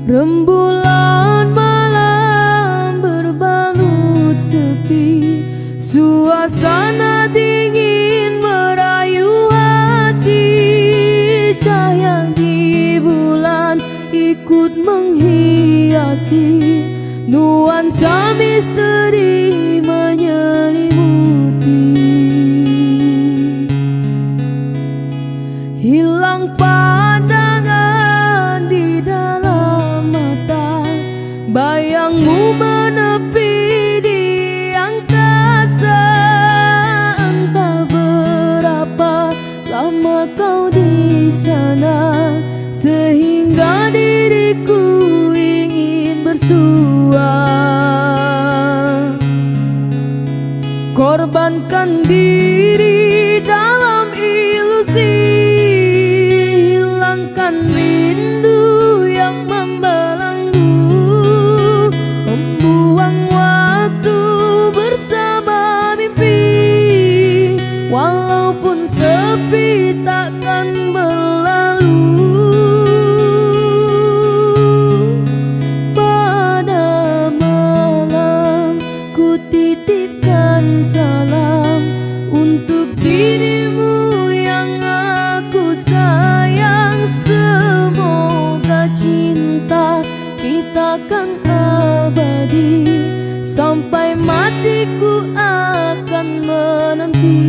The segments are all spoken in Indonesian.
Rembulan malam berbalut sepi, suasana dingin merayu hati. Cahaya di bulan ikut menghiasi, nuansa misteri menyelimuti. Hilang pandangan di dalam mata, bayangmu menepi di angkasa. Entah berapa lama kau di sana, sehingga diriku ingin bersua. Korbankan diri dalam ilusi, hilangkan rindu yang membelenggu, membuang waktu bersama mimpi. Walaupun sepi takkan berlalu. Pada malam ku titipkan salam untuk dirimu yang aku sayang. Semoga cinta kita kan abadi, sampai matiku akan menanti.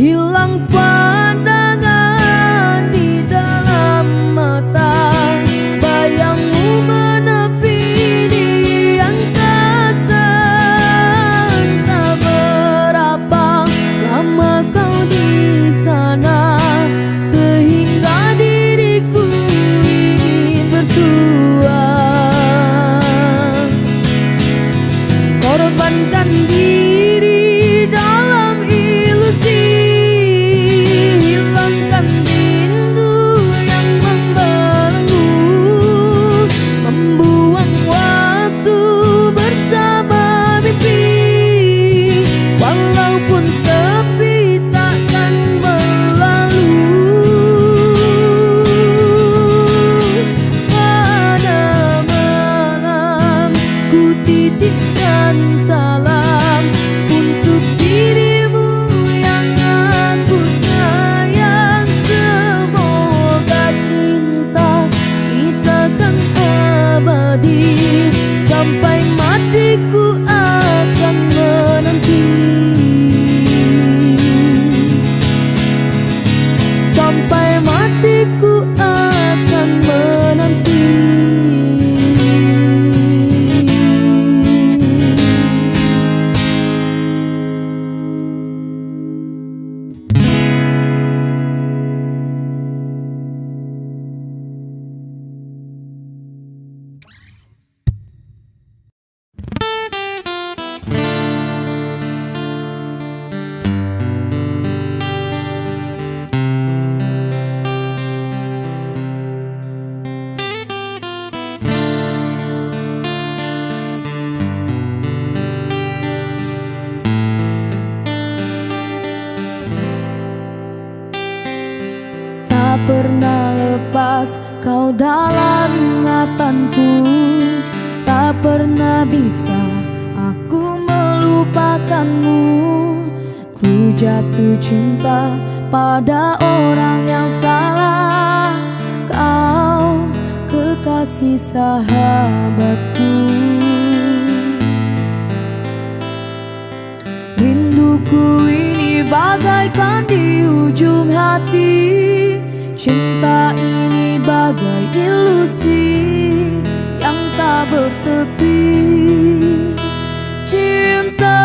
Hilang pandangan di dalam mata, bayangmu menepi di angkasa. Entah berapa lama kau di sana, sehingga diriku ingin bersua. Korbankan diri dalam ilusi, hilangkan rindu yang membelenggu, membuang waktu bersama mimpi. Walaupun sepi takkan berlalu. Pada malam ku titipkan salam untuk dirimu yang aku sayang. Semoga cinta kita kan abadi, sampai matiku akan menanti. Sampai matiku akan menanti. Tak pernah lepas kau dalam ingatanku, tak pernah bisa aku melupakanmu. Ku jatuh cinta pada orang yang salah, kau kekasih sahabatku. Rinduku ini bagaikan di ujung hati, cinta ini bagai ilusi yang tak bertepi. Cinta,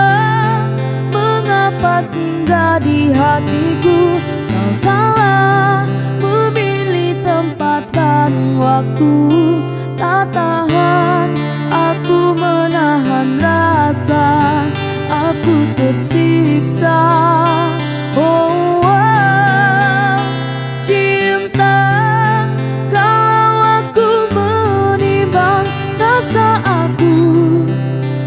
mengapa singgah di hatiku? Kau salah memilih tempat dan waktu. Tak tahan aku menahan rasa, aku tersiksa. Oh, cinta, kalau aku menimbang rasa aku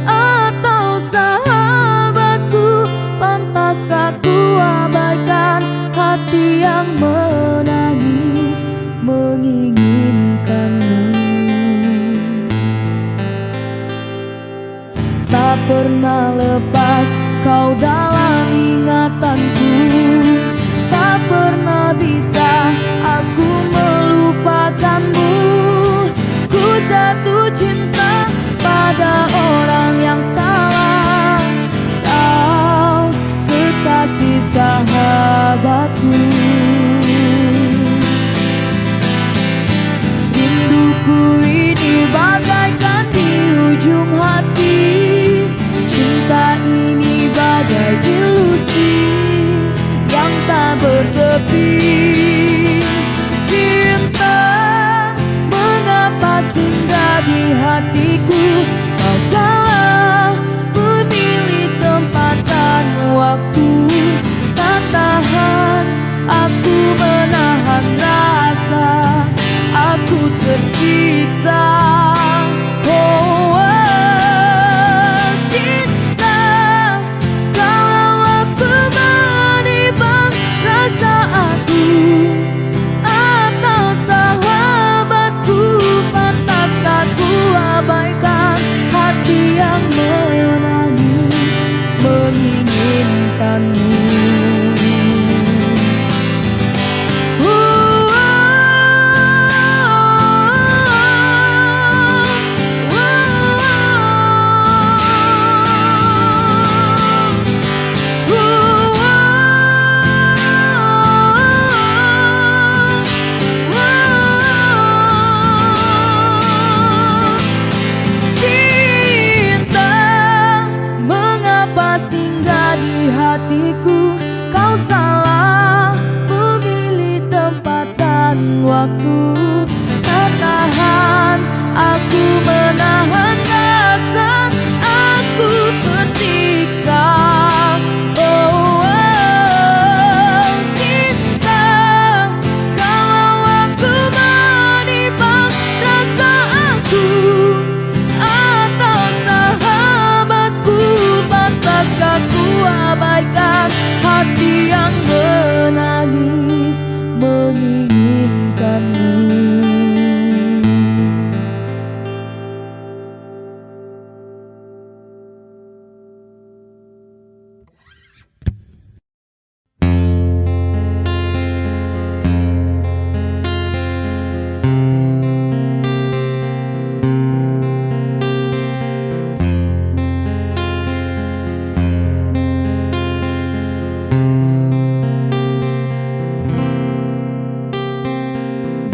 atau sahabatku, pantaskah ku abaikan hati yang menangis? ingatanku. Tak pernah bisa aku melupakanmu. Ku jatuh cinta pada orang yang salah. Kau kekasih sahabatku. Rinduku ini bagaikan di ujung hati. Cinta ini bagai ilusi yang tak bertepi. Cinta, mengapa singgah di hatiku? Kau salah memilih tempat dan waktu. Tak tahan aku menahan rasa, aku tersiksa. Oh, cinta, kalau aku menimbang rasa aku atau sahabatku, pantaskah ku abaikan hati yang menangis menginginkanmu? Hatiku, kau salah memilih tempat dan waktu. Tak tahan aku menahan rasa, aku tersiksa. Oh, cinta, kalau aku menimbang rasa aku atau sahabatku, pantaskah ku abaikan hati yang menangis menginginkanmu?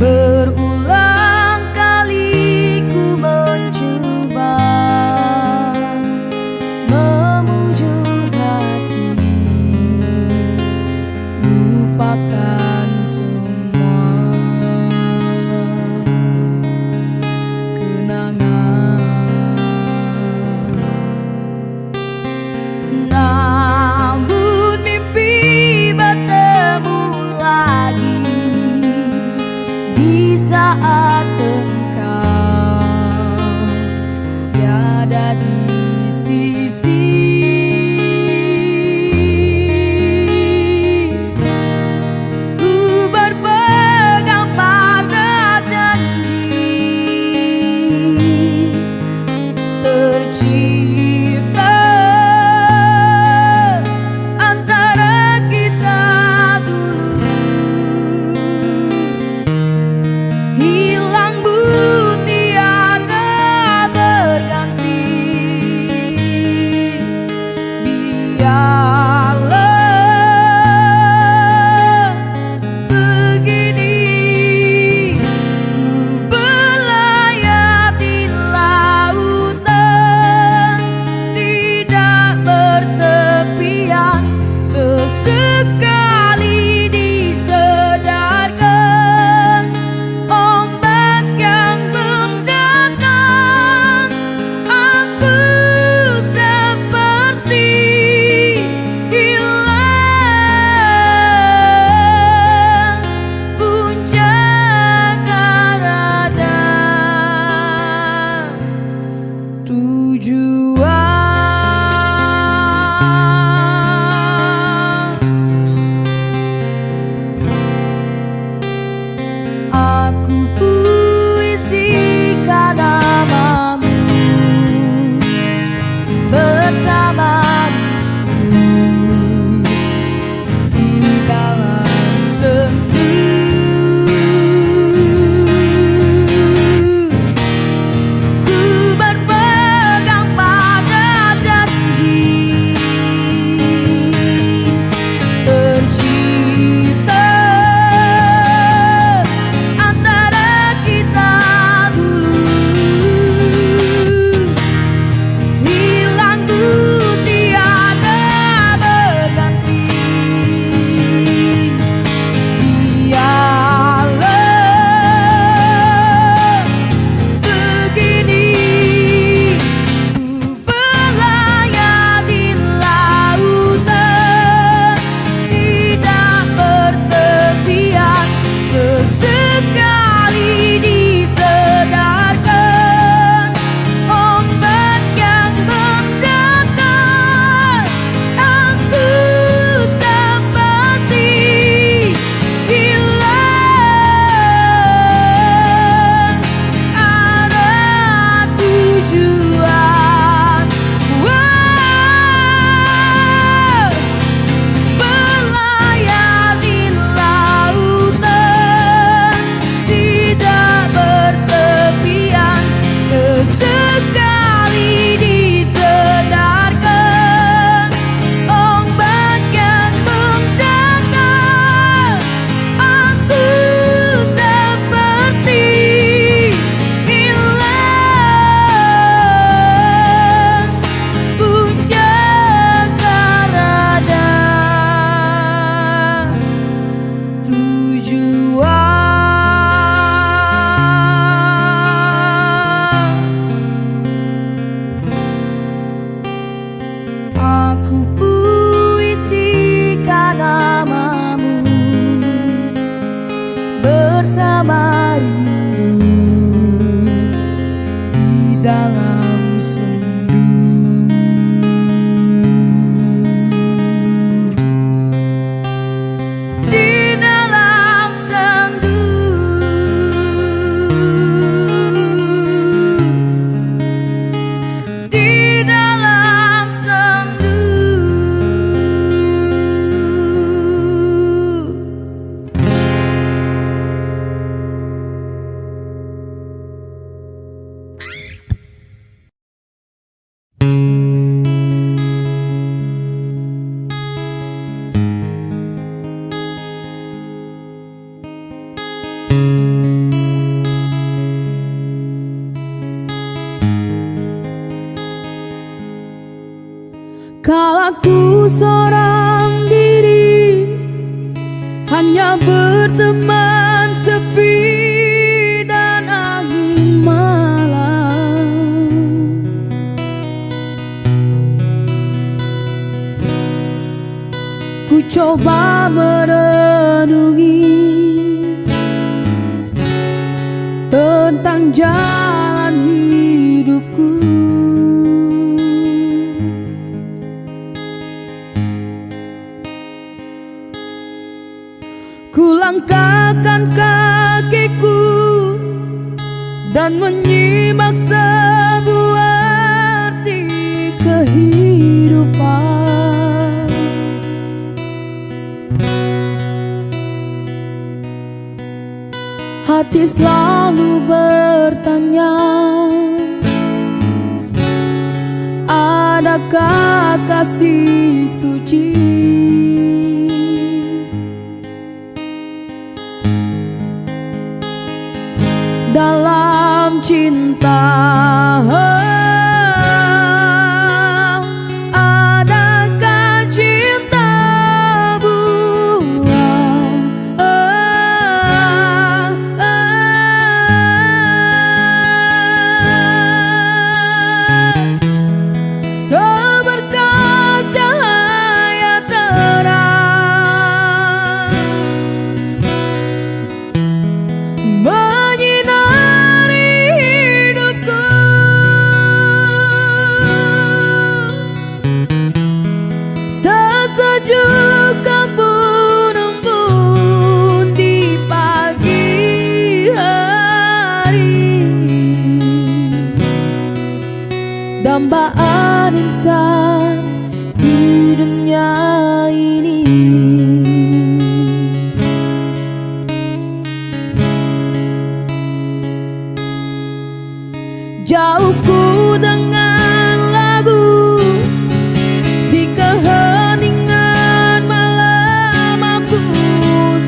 Berulang kali ku mencoba memujuk hati, lupakan semua kenangan. Namun mimpi bertemu lagi di saat engkau tiada di sisi. Ku berpegang pada janji tercipta antara kita dulu. Hilang bu tiada berganti. Biarlah begini ku berlayar di lautan tidak bertepian. Sesekali disedarkan ombak yang mendatang. Aku seperti hilang puncak ada tujuan. seorang diri, hanya berteman sepi dan angin malam. Ku coba merenungi tentang jalan hidupku. Ku langkahkan kakiku dan menyimak sebuah arti kehidupan. Hati selalu bertanya, adakah kasih suci dalam cinta? Adakah cinta buang? Seberkas cahaya terang sejuk embun-embun di pagi hari, dambaan insan di dunia ini. Jauhku dengan lagu di keheningan malam aku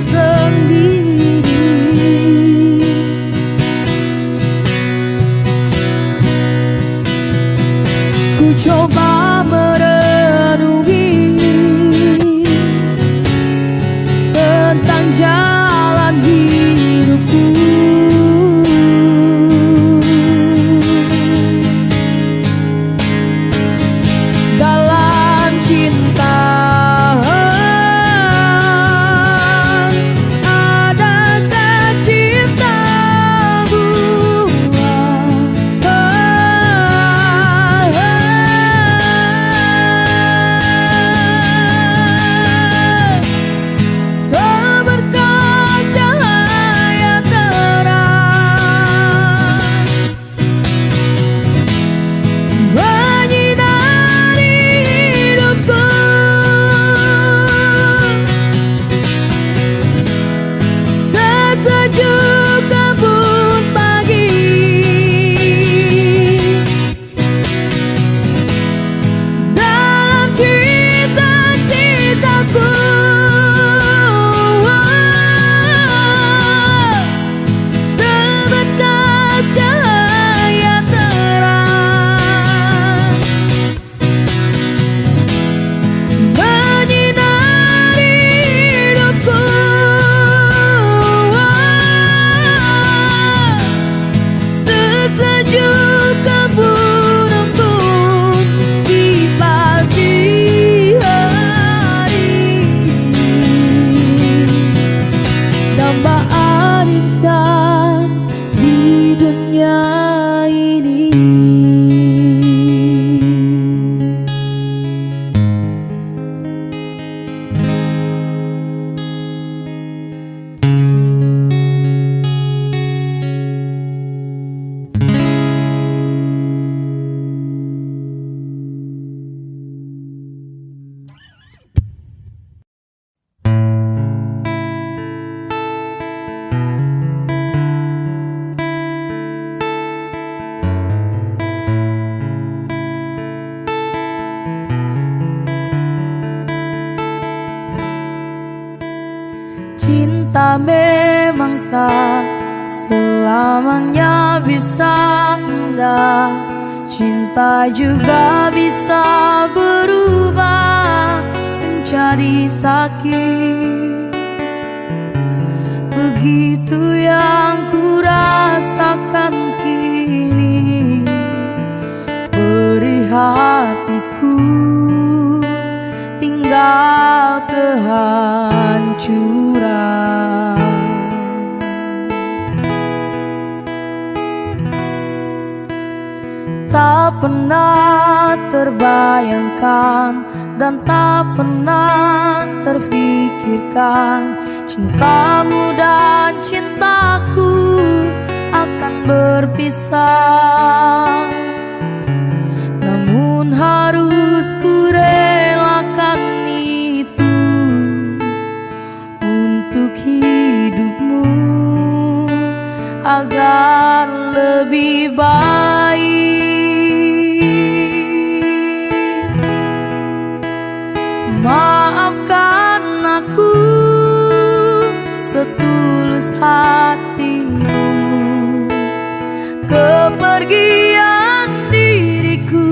sendiri. Ku coba merenungi tentang jalan hidupku. Dalam cinta, adakah cinta buang? Seberkas cahaya terang menyinari hidupku. Sesejuk embun pagi dalam cita-citaku. Seberkas cahaya terang menyinari hidupku. Sesejuk embun-embun di pagi hari, dambaan insan di dunia ini. Cinta memang tak selamanya bisa indah, cinta juga bisa berubah menjadi sakit. Begitu yang ku rasakan kini, beri hatiku tinggal kehancuran. Tak pernah terbayangkan dan tak pernah terfikirkan cintamu dan cintaku akan berpisah. Namun harus ku relakan itu untuk hidupmu agar lebih baik. Maafkan aku setulus hatimu, kepergian diriku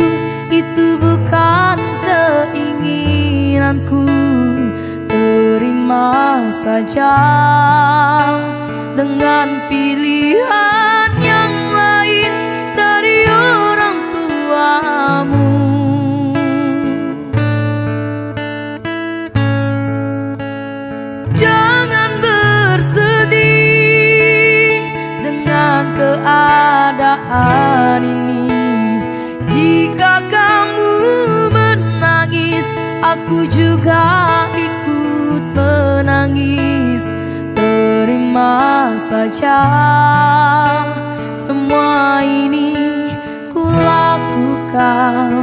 itu bukan keinginanku. Terima saja dengan pilihan yang lain dari orang tuamu. Jangan bersedih dengan keadaan ini. Jika kamu menangis, aku juga ikut menangis. Terima saja semua ini ku lakukan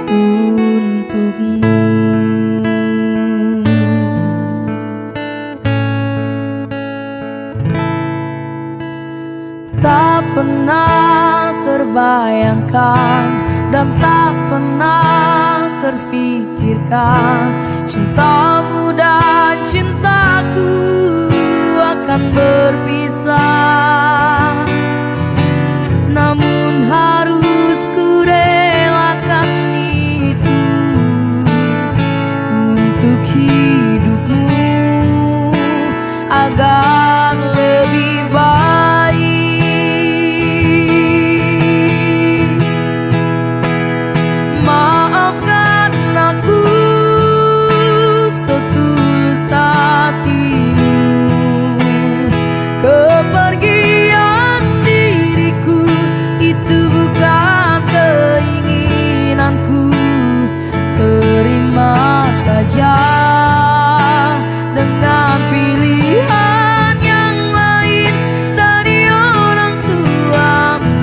untukmu. Tak pernah terbayangkan dan tak pernah terfikirkan cintamu dan cintaku akan berpisah. Namun harus ku relakan itu untuk hidupmu agar lebih baik. Maafkan aku setulus hatimu, kepergian diriku itu bukan keinginanku. Terima saja dengan pilihan yang lain dari orang tuamu.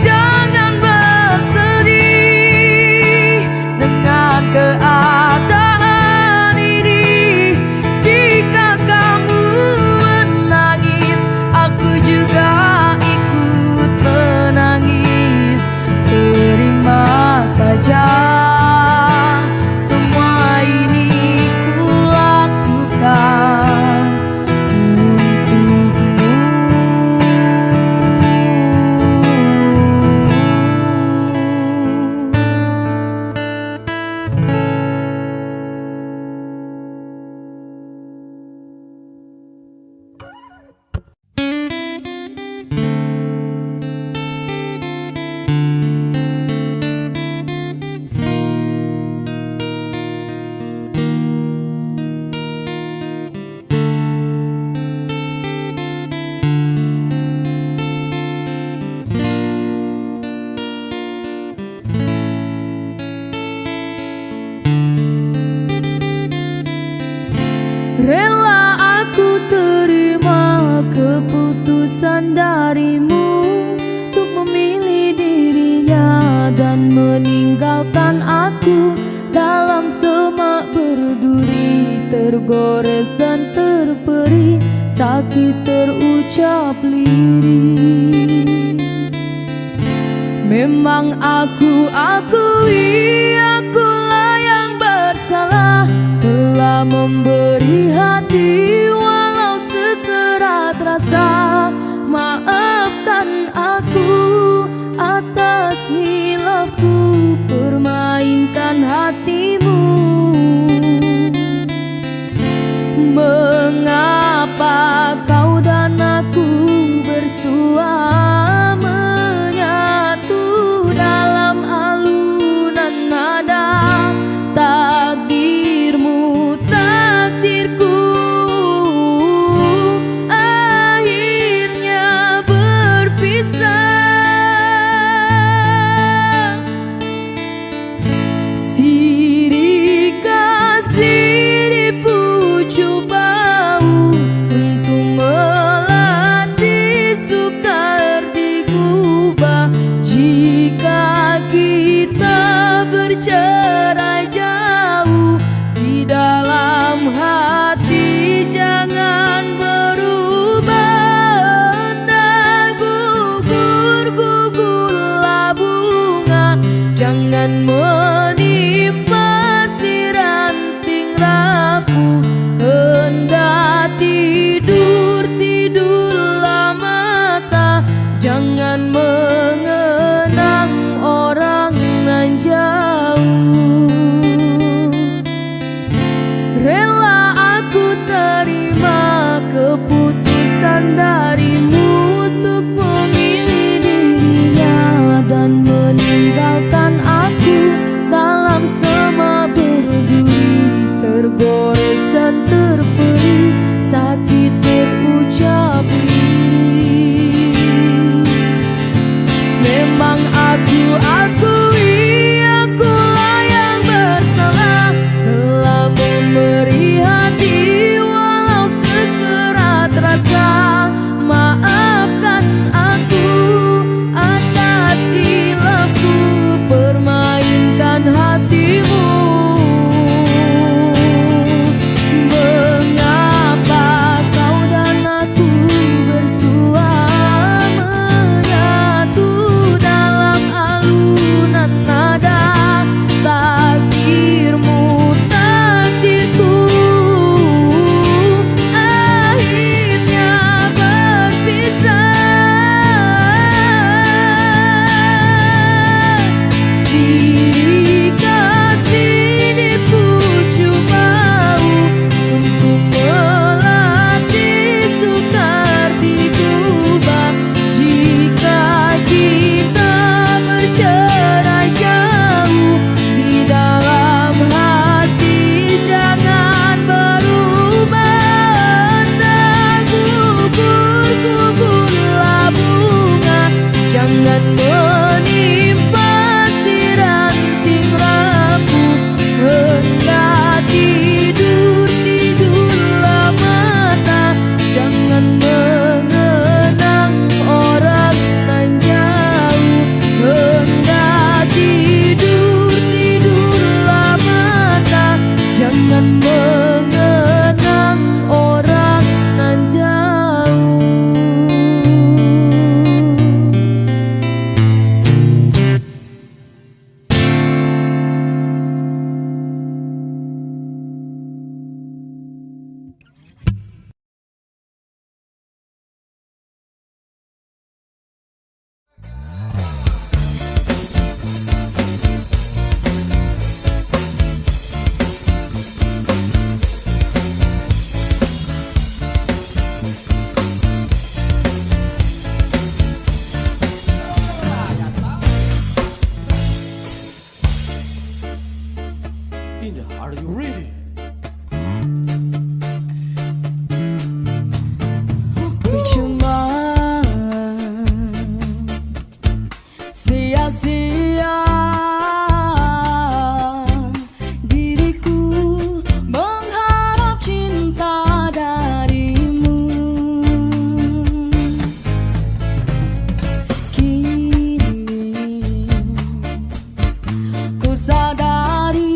Jangan bersedih dengan keadaan ini. Jika kamu menangis, aku juga ikut menangis. Terima saja semua ini ku lakukan untukmu. Rela aku terima keputusan darimu untuk memilih dirinya dan meninggalkan aku dalam semak berduri, tergores dan terperi, sakit terucap lirih. Memang aku akui akulah yang bersalah, telah memberi hati walau sekerat bercerai jauh, di dalam hati jangan berubah. Entah gugur-gugurlah bunga, jangan menimpa si ranting rapuh. Hendak tidur-tidurlah mata, jangan mengenang orang nan jauh. Rela aku terima keputusan darimu untuk memilih dirinya dan meninggalkan aku dalam sema berduri, tergores dan terperi, sakit terucap lirih. Memang aku akui akulah yang bersalah, telah memberi hati walau sekerat rasa. Maafkan aku atas silapku permainkan hatimu. Mengapa kau dan aku bersua menyatu dalam alunan nada? Takdirmu takdirku, akhirnya berpisah. Silih kasih di pucuk bau untuk melatih sukar digubah. Jika kita bercerai jauh, di dalam hati jangan berubah. Entah gugur-gugurlah bunga, jangan menimpa si ranting rapuh. Hendak tidur-tidurlah mata, jangan mengenang orang nan jauh. Hendak tidur-tidurlah mata, jangan mengenang orang nan jauh. Indah, are you ready? Percuma sia-sia diriku mengharap cinta darimu. Kini ku sadari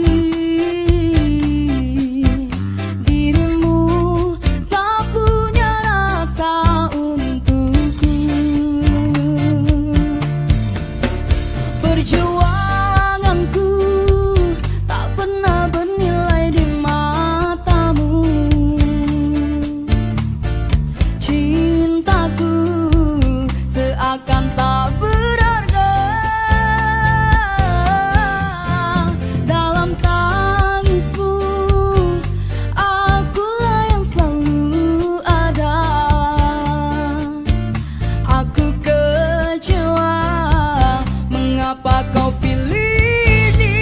perjuanganku tak pernah bernilai di matamu. Cintaku seakan tak berharga dalam tangismu. Akulah yang selalu ada. Aku kecewa, mengapa kau pilih dia?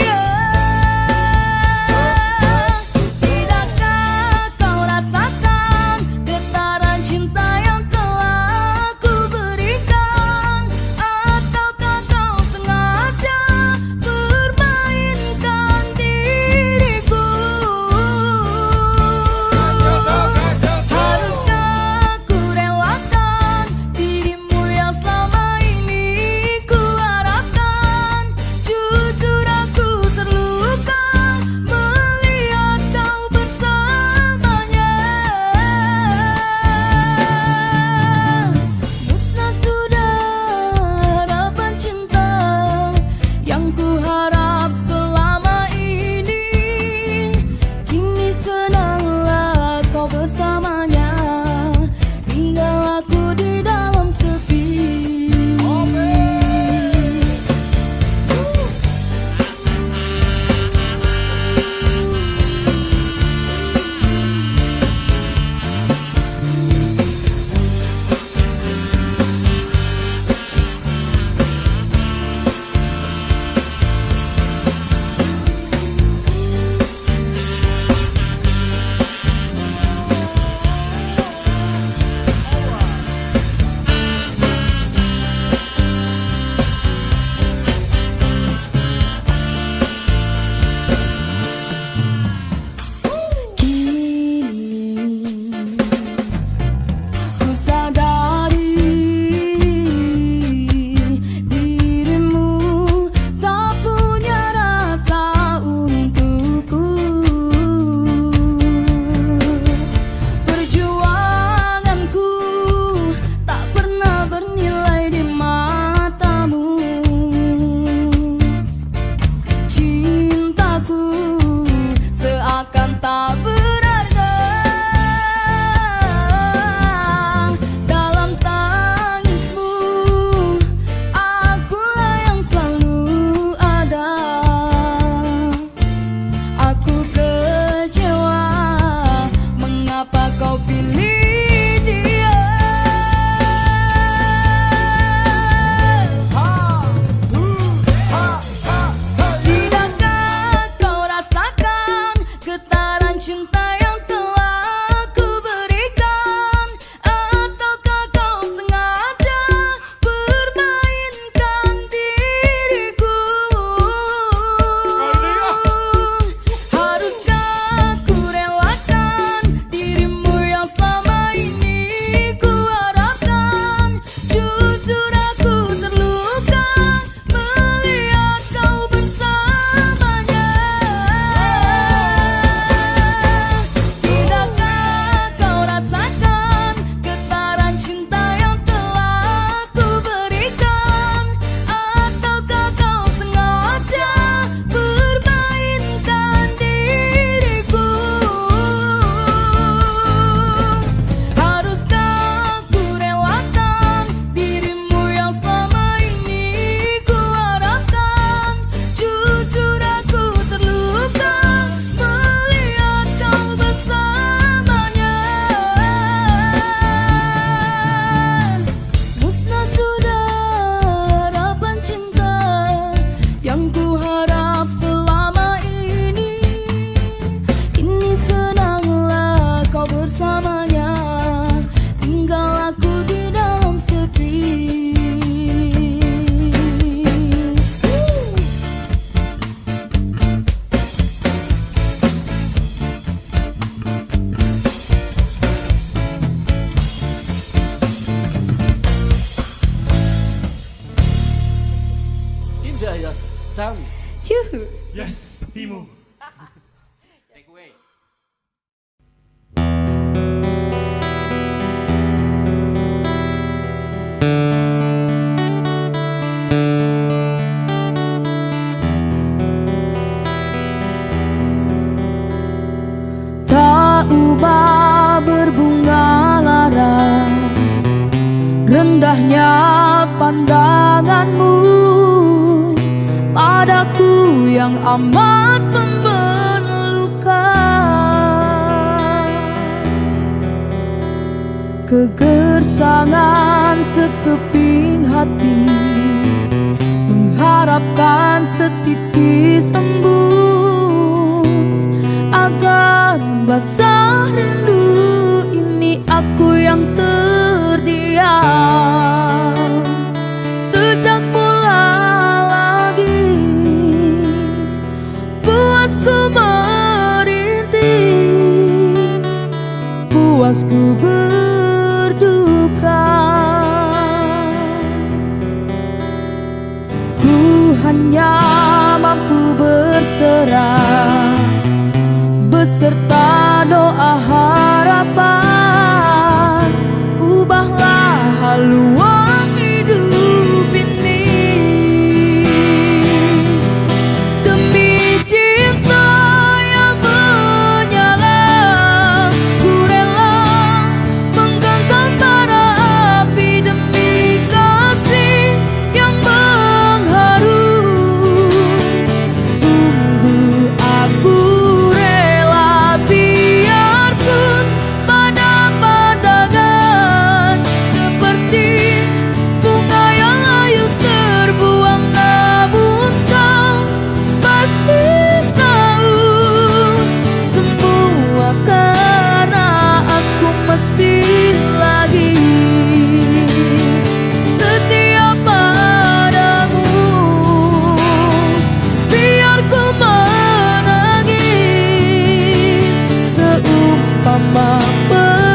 Yuhu. Yes, Timo. Take away. Tak ubah berbunga lara, rendahnya pandanganmu padaku yang amat membelukan. Kegersangan sekeping hati mengharapkan setitis embun agar basah rindu ini aku yang terdiam. Sejak mula lagi puasku merintih, puasku berduka. Ku hanya mampu berserah beserta doa harapan, ubahlah haluan hidup ini demi cinta yang menyala. Ku rela menggenggam bara api demi kasih yang mengharu. Sungguh aku biarpun pada pandangan seperti bunga yang layu terbuang, namun kau pasti tahu semua karena aku masih lagi setia padamu. Biar ku seumpama pengemis.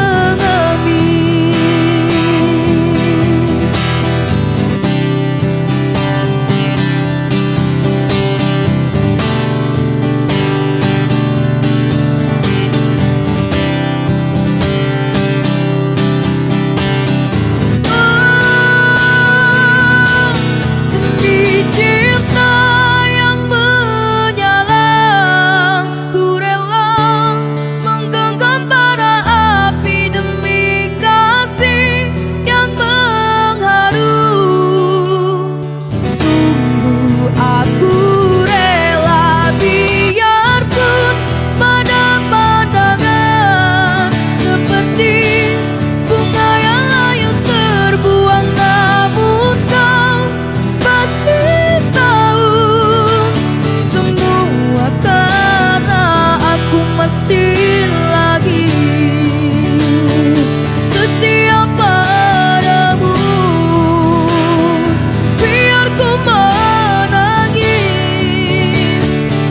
Demi cinta yang menyala, ku rela menggenggam bara api demi kasih yang mengharu. Sungguh aku rela biarpun pada pandangan seperti bunga yang layu terbuang, namun kau pasti tahu semua karena aku masih lagi setia padamu. Biar ku menangis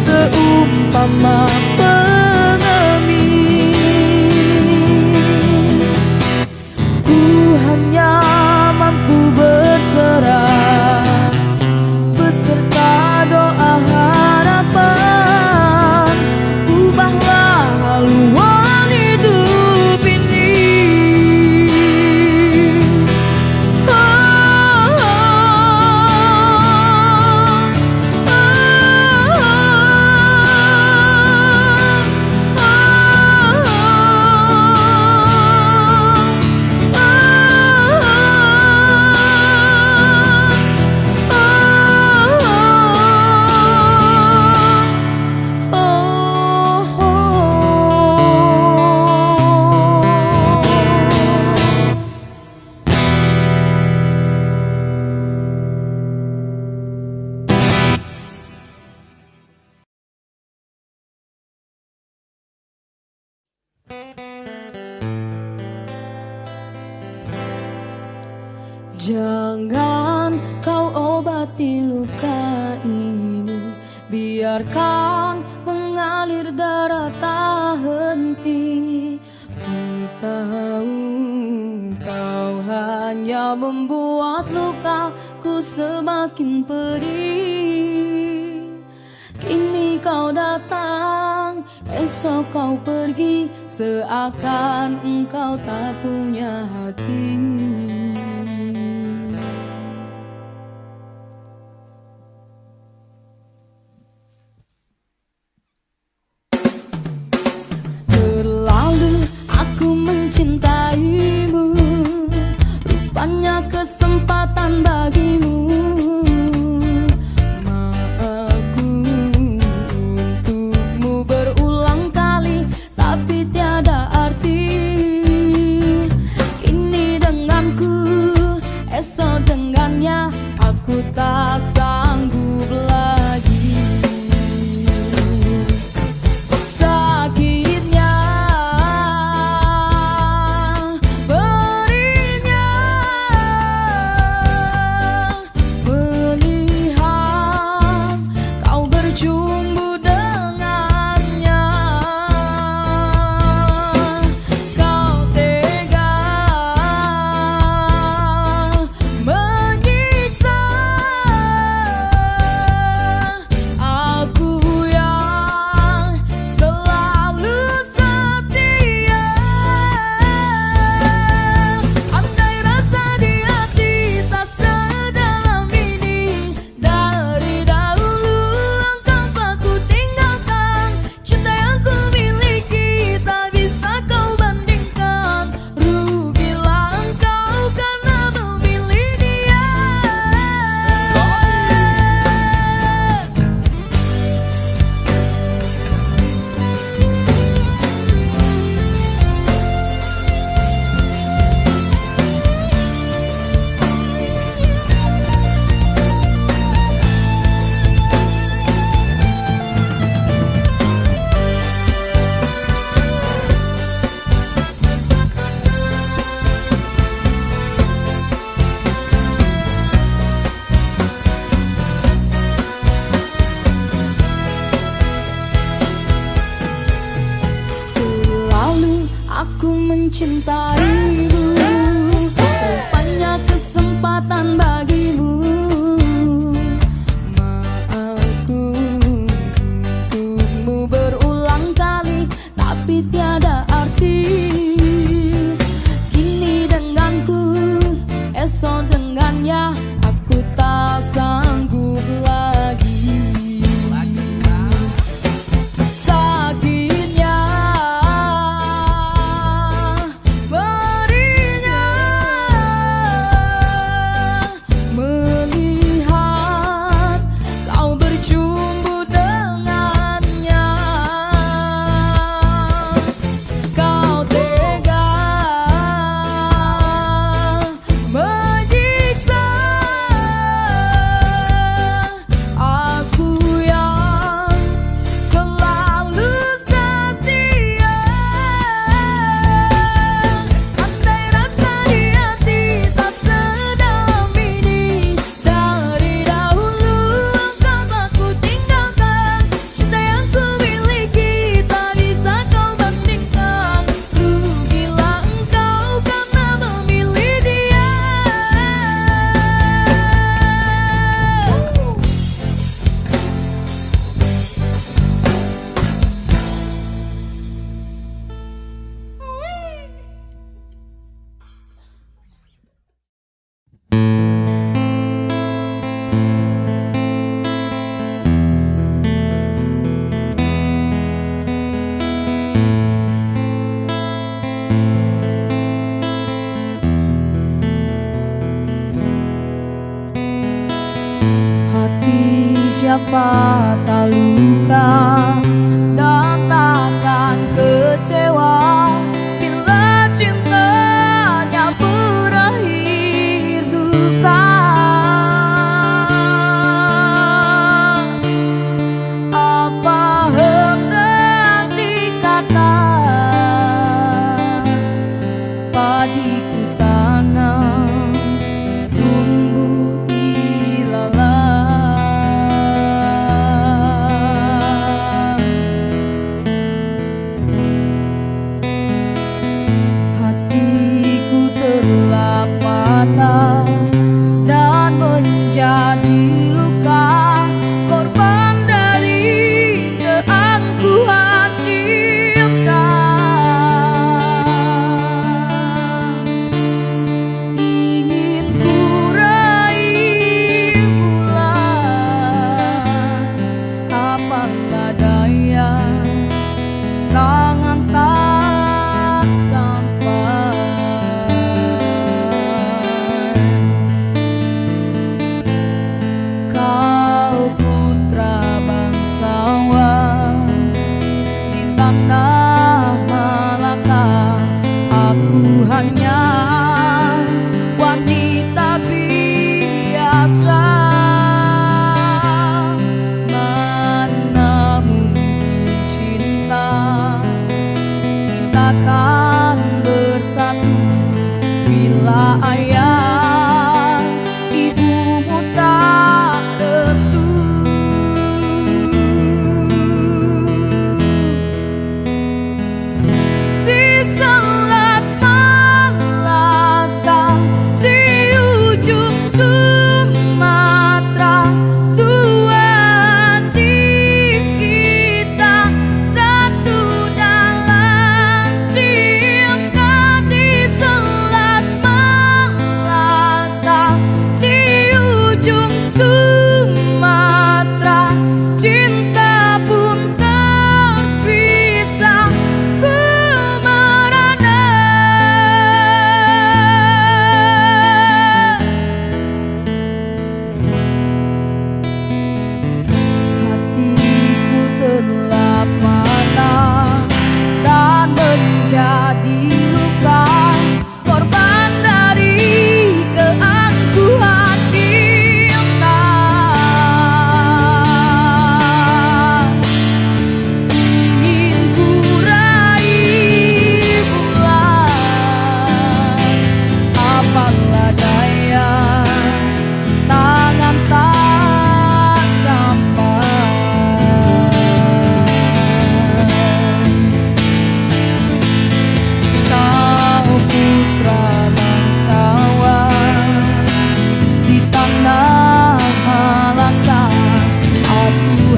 seumpama pengemis. Ku hanya mampu berserah beserta doa harapan, ubahlah haluan hidup ini. Oh, oh, oh, jangan kau obati luka ini, biarkan mengalir darah tak henti. Ku tahu kau hanya membuat lukaku semakin pedih. kau datang, esok kau pergi, seakan engkau tak punya hati. Terlalu aku mencintaimu, rupanya kesempatan bagimu. Maafku untukmu berulang kali, tapi tiada arti. Kini denganku, esok dengannya, aku tak sanggup lagi. Sakitnya, perihnya, melihat kau berjumpa dengannya. Kau tega menyiksa aku yang selalu setia. Andai rasa di hati tak sedalam ini, dari dahulu engkau aku tinggalkan. Cinta yang ku miliki tak bisa kau bandingkan. Rugilah engkau karena memilih dia. Terlalu aku mencintaimu, rupanya kesempatan bagimu. Maafku untukmu berulang kali, tapi tiada arti. Kini denganku, esok dengannya, aku tak sanggup lagi. Sakitnya, perihnya, melihat kau berjumpa dengannya. Kau tega menyiksa aku yang selalu setia. Andai rasa di hati tak sedalam ini, dari dahulu engkau aku tinggalkan. Cinta yang ku miliki tak bisa kau bandingkan. Rugilah engkau karena memilih dia. Hati siapa tak luka dan takkan kecewa bila cintanya berakhir duka. Apa hendak dikata, padiku tanam tumbuh ilalang.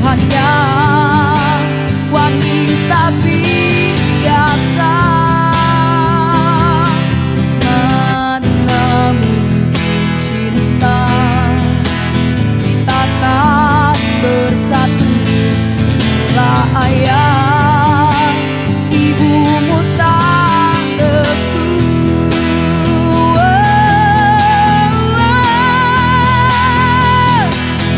hanya wanita biasa. Mana mungkin cinta kita tak bersatu. Lah ayah ibumu tak restu.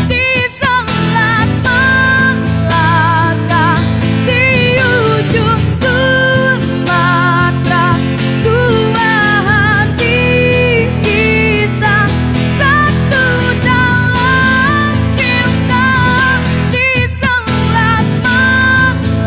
Di Selat Malaka, di ujung Sumatera, dua hati kita satu dalam cinta. Di Selat Malaka,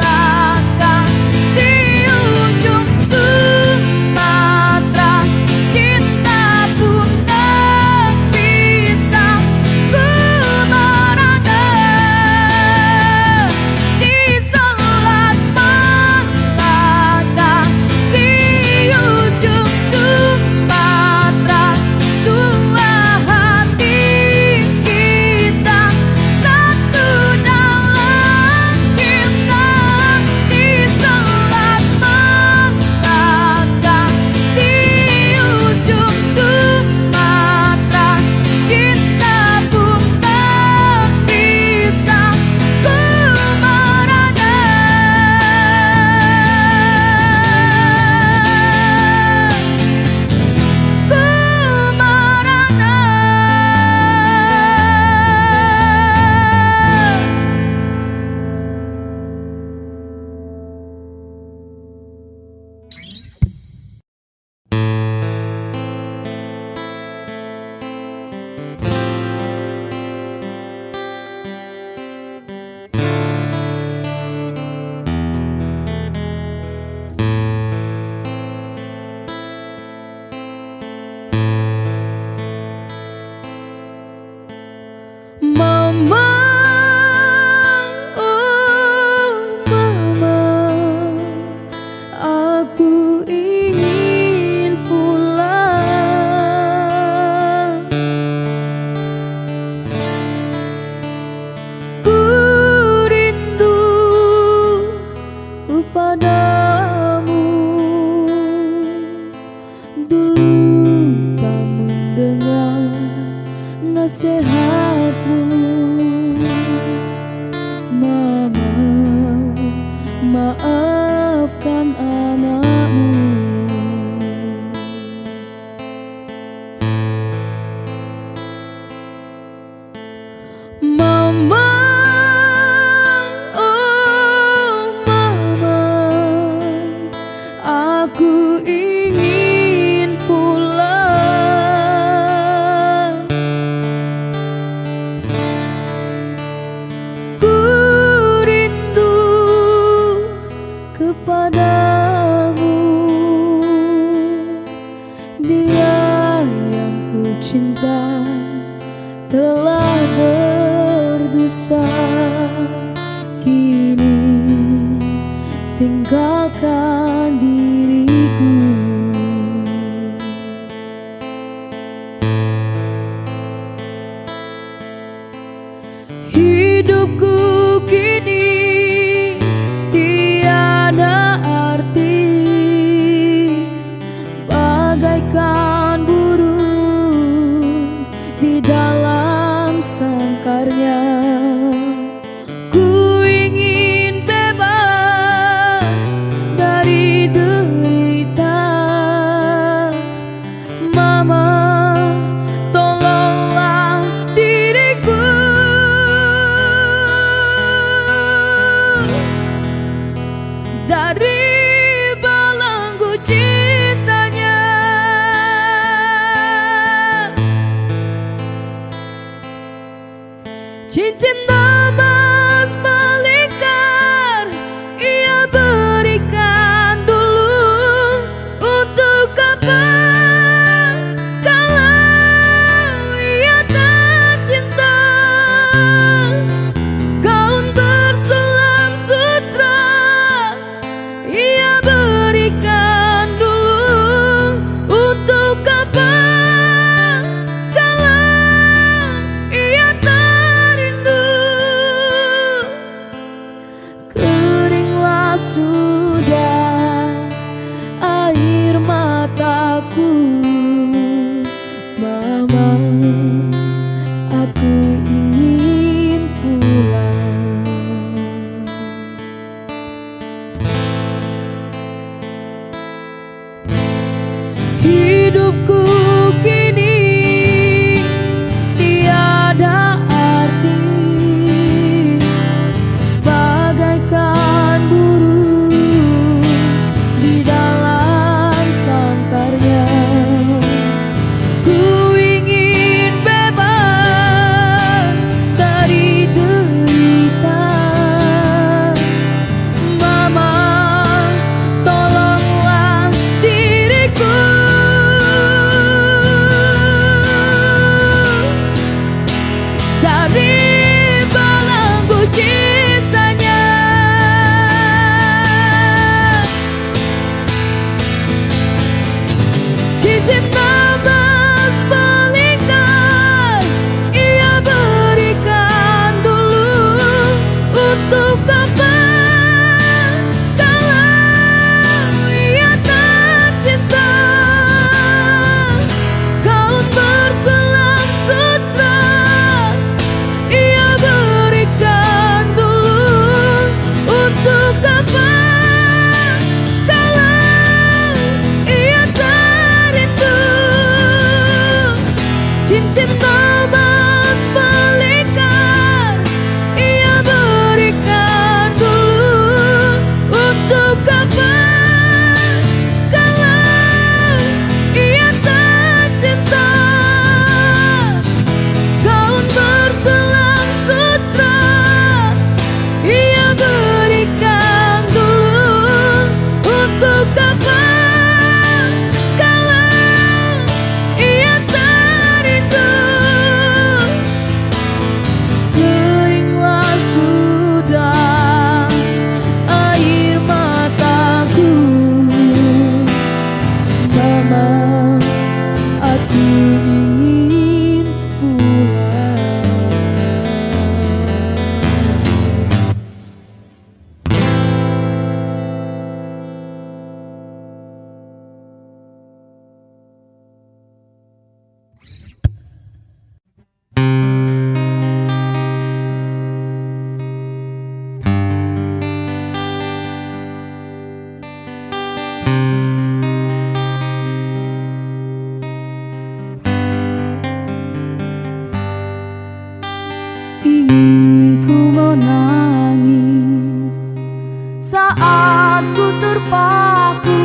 saat ku terpaku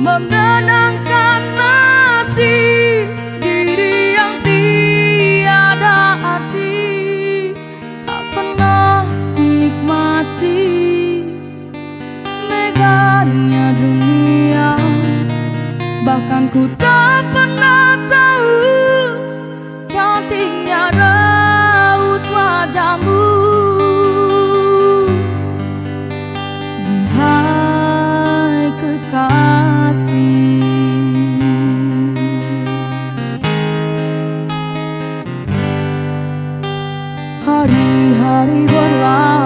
mengenangkan nasib diri yang tiada arti. Tak pernah ku nikmati megahnya dunia, bahkan ku tak pernah tahu cantiknya raut wajahmu. Hai kekasih, hari-hari berlalu